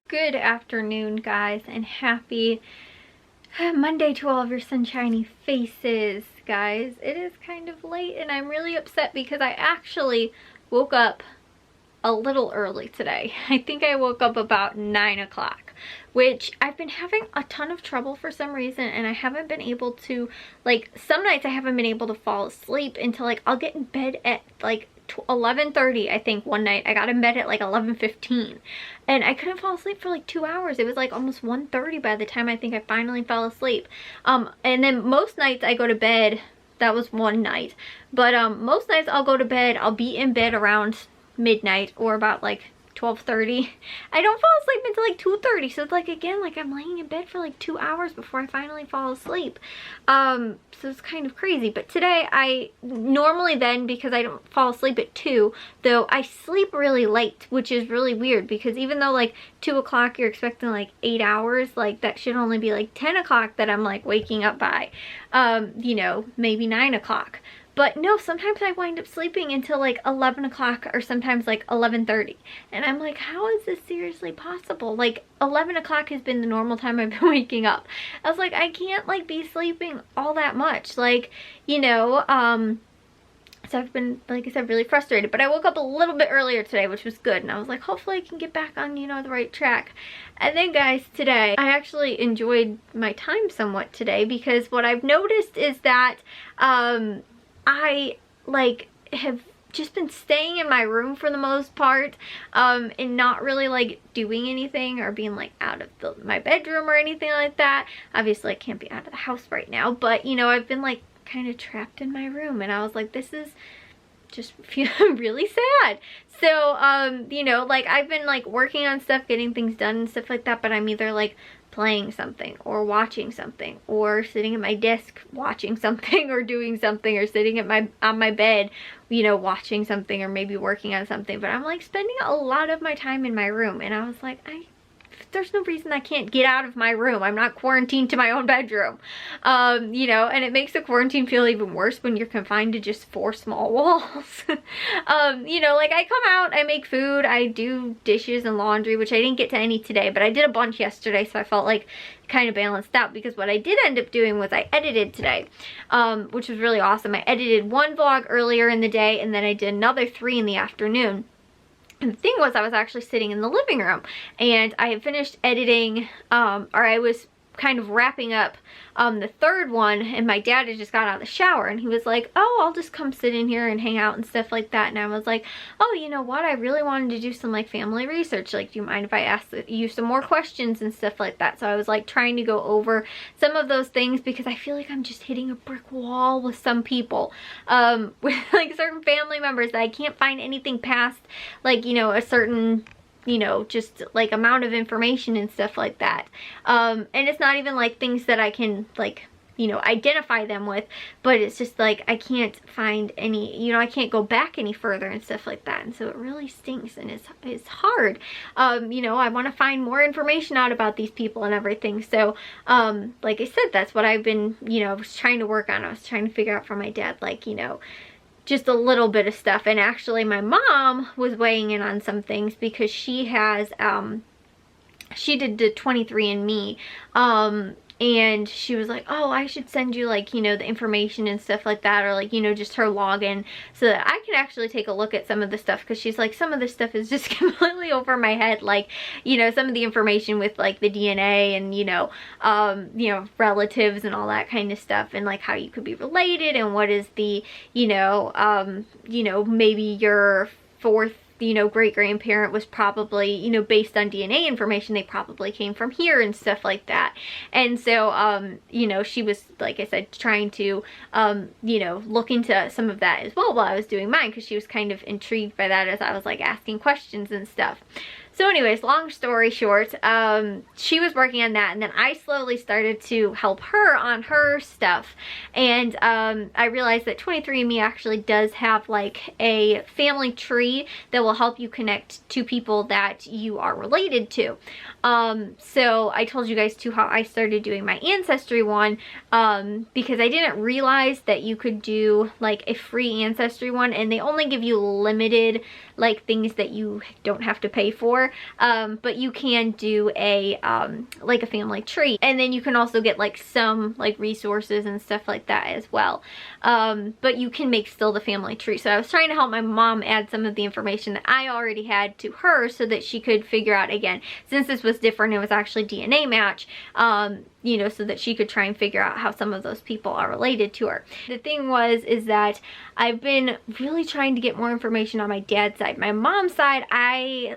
Good afternoon, guys, and happy Monday to all of your sunshiny faces, guys. It is kind of late and I'm really upset because I actually woke up a little early today. I think I woke up about 9 o'clock, which I've been having a ton of trouble for some reason, and I haven't been able to, like, some nights I haven't been able to fall asleep until, like, I'll get in bed at like 11:30. I think one night I got in bed at like 11:15 and I couldn't fall asleep for like 2 hours. It was like almost 1:30 by the time I think I finally fell asleep. And then most nights I go to bed, that was one night, but most nights I'll go to bed, I'll be in bed around midnight or about like 12:30. I don't fall asleep until like 2:30, so it's like, again, like I'm laying in bed for like 2 hours before I finally fall asleep. So it's kind of crazy. But today, I normally then, because I don't fall asleep at 2, though I sleep really late, which is really weird because even though like 2 o'clock you're expecting like 8 hours, like that should only be like 10 o'clock that I'm like waking up by, you know, maybe 9 o'clock. But no, sometimes I wind up sleeping until like 11 o'clock or sometimes like 11:30. And I'm like, how is this seriously possible? Like 11 o'clock has been the normal time I've been waking up. I was like, I can't like be sleeping all that much. Like, you know, so I've been, like I said, really frustrated. But I woke up a little bit earlier today, which was good. And I was like, hopefully I can get back on, you know, the right track. And then, guys, today, I actually enjoyed my time somewhat today because what I've noticed is that, I like have just been staying in my room for the most part, and not really like doing anything or being like out of my bedroom or anything like that. Obviously I can't be out of the house right now, but you know, I've been like kind of trapped in my room, and I was like, this is just feeling really sad. So you know, like I've been like working on stuff, getting things done and stuff like that, but I'm either like playing something or watching something or sitting at my desk watching something or doing something or sitting at on my bed, you know, watching something or maybe working on something. But I'm like spending a lot of my time in my room, and I was like, there's no reason I can't get out of my room. I'm not quarantined to my own bedroom. You know, and it makes the quarantine feel even worse when you're confined to just 4 small walls. You know, like I come out, I make food, I do dishes and laundry, which I didn't get to any today, but I did a bunch yesterday, so I felt like kind of balanced out, because what I did end up doing was I edited today, which was really awesome. I edited 1 vlog earlier in the day, and then I did another 3 in the afternoon. And the thing was, I was actually sitting in the living room, and I had finished editing, or I was kind of wrapping up the 3rd one, and my dad had just got out of the shower, and he was like, oh, I'll just come sit in here and hang out and stuff like that. And I was like, oh, you know what, I really wanted to do some like family research. Like, do you mind if I ask you some more questions and stuff like that? So I was like trying to go over some of those things, because I feel like I'm just hitting a brick wall with some people, with like certain family members, that I can't find anything past like, you know, a certain, you know, just like amount of information and stuff like that. And it's not even like things that I can like, you know, identify them with, but it's just like I can't find any, you know, I can't go back any further and stuff like that. And so it really stinks, and it's hard. You know, I want to find more information out about these people and everything. So like I said, that's what I've been, you know, was trying to work on. I was trying to figure out from my dad, like, you know, just a little bit of stuff. And actually my mom was weighing in on some things, because she has she did the 23andMe, and she was like, oh, I should send you like, you know, the information and stuff like that, or like, you know, just her login, so that I can actually take a look at some of the stuff, because she's like, some of this stuff is just completely over my head, like, you know, some of the information with like the DNA and, you know, relatives and all that kind of stuff, and like how you could be related, and what is the, you know, maybe your 4th, you know, great-grandparent was probably, you know, based on DNA information, they probably came from here and stuff like that. And so, you know, she was, like I said, trying to, you know, look into some of that as well while I was doing mine, because she was kind of intrigued by that as I was like asking questions and stuff. So anyways, long story short, she was working on that, and then I slowly started to help her on her stuff. And I realized that 23andMe actually does have like a family tree that will help you connect to people that you are related to. So I told you guys too how I started doing my ancestry one, because I didn't realize that you could do like a free ancestry one, and they only give you limited like things that you don't have to pay for. her, but you can do a like a family tree, and then you can also get like some like resources and stuff like that as well. But you can make still the family tree. So I was trying to help my mom add some of the information that I already had to her so that she could figure out, again, since this was different, it was actually DNA match, you know, so that she could try and figure out how some of those people are related to her. The thing is that I've been really trying to get more information on my dad's side. My mom's side,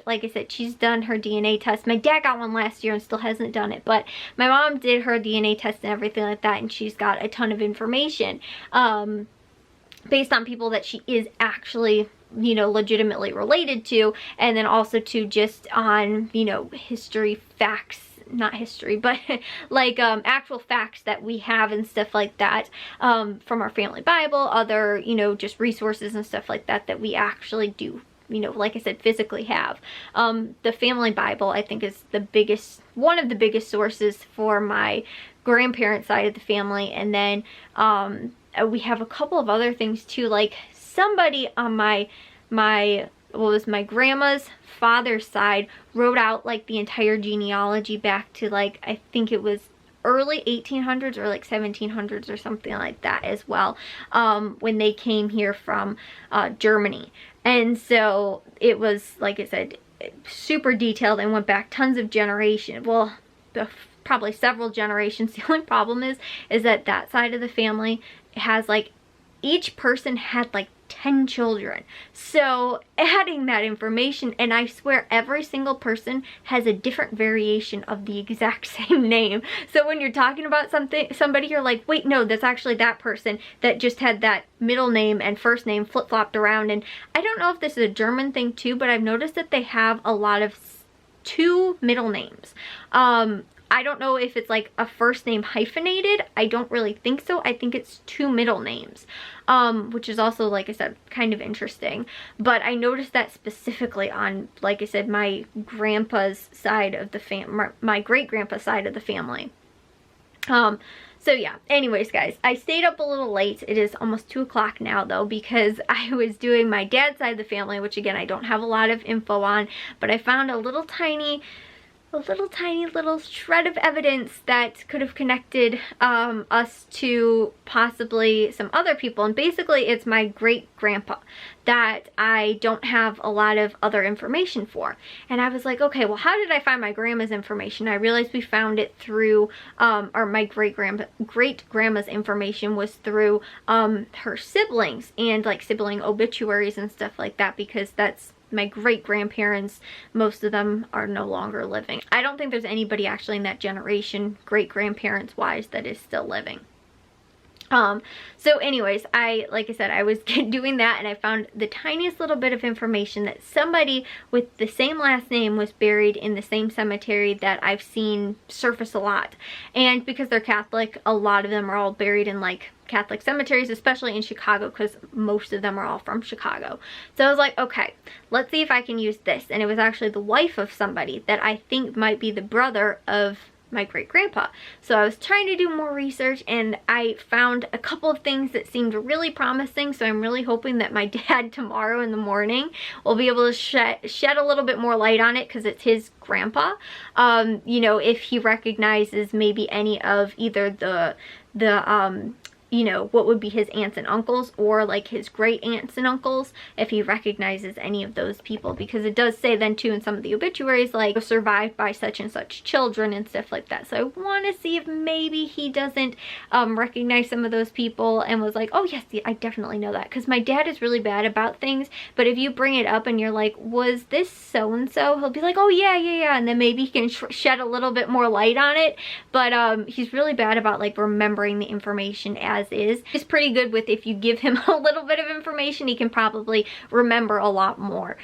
like I said, she's done her DNA test. My dad got one last year and still hasn't done it, but my mom did her DNA test and everything like that, and she's got a ton of information based on people that she is actually, you know, legitimately related to, and then also to just on, you know, history facts, not history, but like actual facts that we have and stuff like that, from our family Bible, other, you know, just resources and stuff like that that we actually do, you know, like I said, physically have. The family Bible, I think, is the biggest, one of the biggest sources for my grandparents' side of the family, and then we have a couple of other things too, like somebody on my grandma's father's side wrote out like the entire genealogy back to like, I think it was early 1800s or like 1700s or something like that as well, when they came here from Germany. And so it was, like I said, super detailed and went back tons of generations. Well, probably several generations. The only problem is that that side of the family has like, each person had like 10 children. So adding that information, and I swear every single person has a different variation of the exact same name. So when you're talking about somebody, you're like, wait, no, that's actually that person that just had that middle name and first name flip-flopped around. And I don't know if this is a German thing too, but I've noticed that they have a lot of two middle names. I don't know if it's like a first name hyphenated. I don't really think so. I think it's two middle names, which is also, like I said, kind of interesting. But I noticed that specifically on, like I said, my grandpa's side of the my great-grandpa's side of the family. So yeah, anyways guys, I stayed up a little late. It is almost 2 o'clock now though, because I was doing my dad's side of the family, which again, I don't have a lot of info on, but I found a little tiny little shred of evidence that could have connected us to possibly some other people. And basically it's my great-grandpa that I don't have a lot of other information for. And I was like, okay, well, how did I find my grandma's information? I realized we found it through, or my great-grandma's information was through her siblings and like sibling obituaries and stuff like that, because that's my great-grandparents, most of them are no longer living. I don't think there's anybody actually in that generation, great-grandparents wise, that is still living. So anyways, like I said, I was doing that and I found the tiniest little bit of information that somebody with the same last name was buried in the same cemetery that I've seen surface a lot. And because they're Catholic, a lot of them are all buried in like Catholic cemeteries, especially in Chicago, because most of them are all from Chicago. So I was like, okay, let's see if I can use this. And it was actually the wife of somebody that I think might be the brother of my great-grandpa. So I was trying to do more research and I found a couple of things that seemed really promising. So I'm really hoping that my dad tomorrow in the morning will be able to shed a little bit more light on it, because it's his grandpa. You know, if he recognizes maybe any of either the you know, what would be his aunts and uncles, or like his great aunts and uncles, if he recognizes any of those people, because it does say then too in some of the obituaries, like survived by such and such children and stuff like that. So I want to see if maybe he doesn't recognize some of those people and was like, oh yes, I definitely know that, because my dad is really bad about things, but if you bring it up and you're like, was this so-and-so, he'll be like, oh yeah, and then maybe he can shed a little bit more light on it. But he's really bad about like remembering the information as is. He's pretty good with, if you give him a little bit of information, he can probably remember a lot more.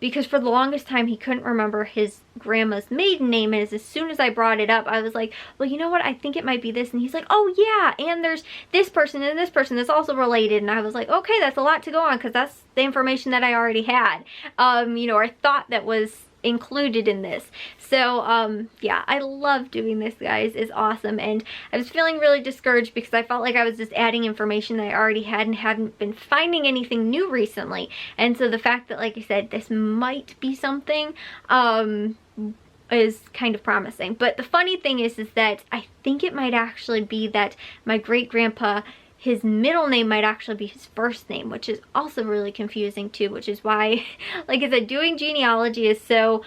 Because for the longest time he couldn't remember his grandma's maiden name, and as soon as I brought it up, I was like, well, you know what, I think it might be this. And he's like, oh yeah, and there's this person and this person that's also related. And I was like, okay, that's a lot to go on, because that's the information that I already had, you know, or thought that was included in this. So yeah, I love doing this, guys. It's awesome. And I was feeling really discouraged because I felt like I was just adding information that I already had and hadn't been finding anything new recently. And so the fact that, like I said, this might be something is kind of promising. But the funny thing is that I think it might actually be that my great-grandpa, his middle name might actually be his first name, which is also really confusing too, which is why, like I said, doing genealogy is so,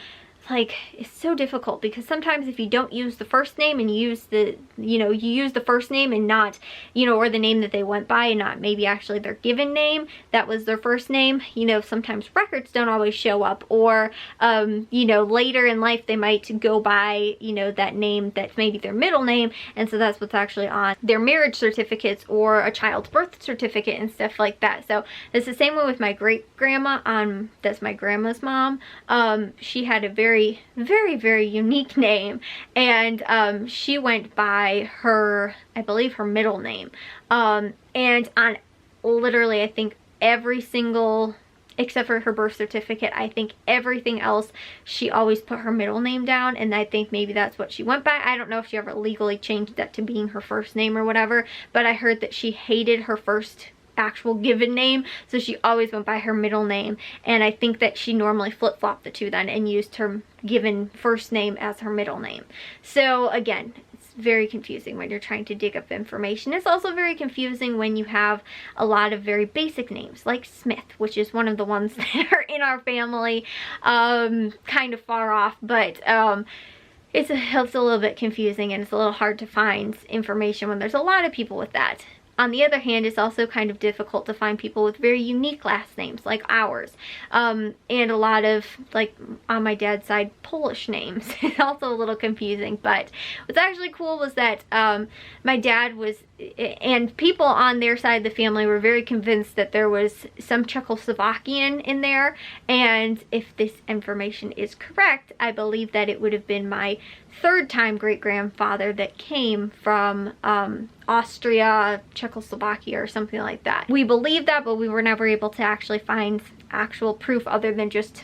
like, it's so difficult, because sometimes if you don't use the first name and you use the, you know, you use the first name and not, you know, or the name that they went by and not maybe actually their given name that was their first name, you know, sometimes records don't always show up, or you know, later in life they might go by, you know, that name that's maybe their middle name, and so that's what's actually on their marriage certificates or a child's birth certificate and stuff like that. So it's the same way with my great grandma, that's my grandma's mom. She had a very unique name, and she went by her, I believe, her middle name, and on literally, I think every single, except for her birth certificate, I think everything else she always put her middle name down, and I think maybe that's what she went by. I don't know if she ever legally changed that to being her first name or whatever, but I heard that she hated her first actual given name, so she always went by her middle name, and I think that she normally flip-flopped the two then and used her given first name as her middle name. So again, it's very confusing when you're trying to dig up information. It's also very confusing when you have a lot of very basic names like Smith, which is one of the ones that are in our family, kind of far off, but it's a little bit confusing, and it's a little hard to find information when there's a lot of people with that. On the other hand, it's also kind of difficult to find people with very unique last names like ours, and a lot of, like, on my dad's side, Polish names. It's also a little confusing, but what's actually cool was that my dad was, and people on their side of the family were very convinced that there was some Czechoslovakian in there, and if this information is correct, I believe that it would have been my third-time great-grandfather that came from Austria, Czechoslovakia, or something like that. We believe that, but we were never able to actually find actual proof other than just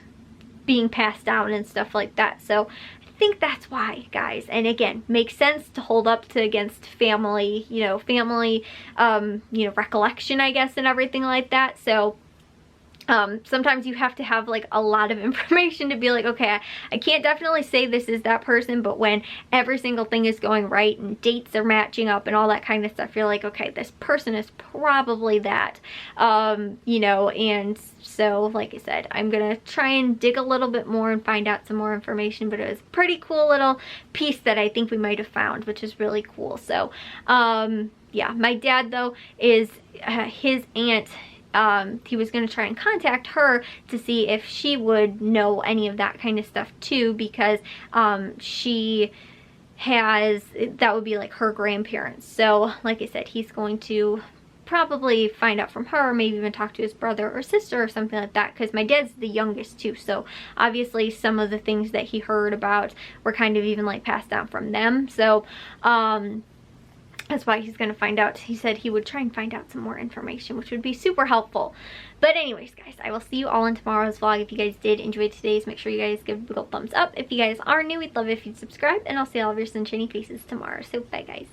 being passed down and stuff like that. So I think that's why, guys. And again, makes sense to hold up to against family, you know, recollection, I guess, and everything like that. So sometimes you have to have like a lot of information to be like, okay, I can't definitely say this is that person, but when every single thing is going right and dates are matching up and all that kind of stuff, you're like, okay, this person is probably that, you know. And so, like I said, I'm gonna try and dig a little bit more and find out some more information, but it was a pretty cool little piece that I think we might have found, which is really cool. So yeah, my dad though is his aunt, he was going to try and contact her to see if she would know any of that kind of stuff too, because she has, that would be like her grandparents. So like I said, he's going to probably find out from her, maybe even talk to his brother or sister or something like that, because my dad's the youngest too, so obviously some of the things that he heard about were kind of even like passed down from them. So that's why he's going to find out. He said he would try and find out some more information, which would be super helpful. But anyways, guys, I will see you all in tomorrow's vlog. If you guys did enjoy today's, make sure you guys give a big old thumbs up. If you guys are new, we'd love it if you'd subscribe, and I'll see all of your sunshiny faces tomorrow. So bye, guys.